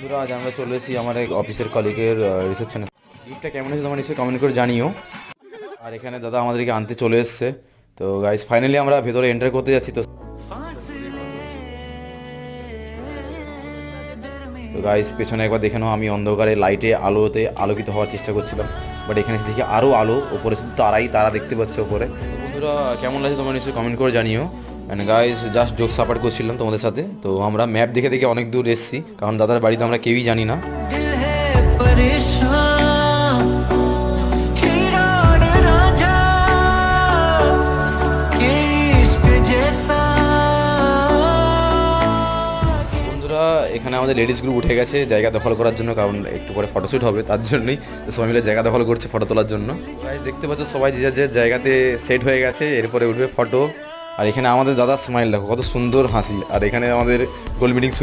বন্ধুরা, আজ আমরা চলে এসেছি আমার এক অফিসের কলিগের রিসেপশনে। গিফটটা কেমন হয়েছে তোমরা নিশ্চয়ই কমেন্ট করে জানিও। আর এখানে দাদা আমাদেরকে আনতে চলে এসছে। তো গাইস ফাইনালি আমরা ভেতরে এন্টার করতে যাচ্ছি। তো গাইস পেছনে একবার দেখে নাও, আমি অন্ধকারে লাইটে আলোতে আলোকিত হওয়ার চেষ্টা করছিলাম, বাট এখানে এসে দেখি আরও আলো, ওপরে শুধু তারা দেখতে পাচ্ছ ওপরে। তো বন্ধুরা কেমন লাগছে তোমরা নিশ্চয়ই কমেন্ট করে জানিও। অ্যান্ড গাইস জাস্ট জোক সাপার করছিলাম তোমাদের সাথে। তো আমরা ম্যাপ দেখে দেখে অনেক দূর এসেছি, কারণ দাদার বাড়িতে আমরা কেউই জানি না। বন্ধুরা এখানে আমাদের লেডিস গ্রুপ উঠে গেছে জায়গা দখল করার জন্য, কারণ একটু পরে ফটোশ্যুট হবে, তার জন্যই তো সবাই মিলে জায়গা দখল করছে ফটো তোলার জন্য। গাইস দেখতে পাচ্ছ সবাই যে যার জায়গাতে সেট হয়ে গেছে, এরপরে উঠবে ফটো। আর এখানে আমাদের দাদার স্মাইল দেখো, কত সুন্দর হাসি। আর এখানে আমাদের গোল মিটিং শুরু।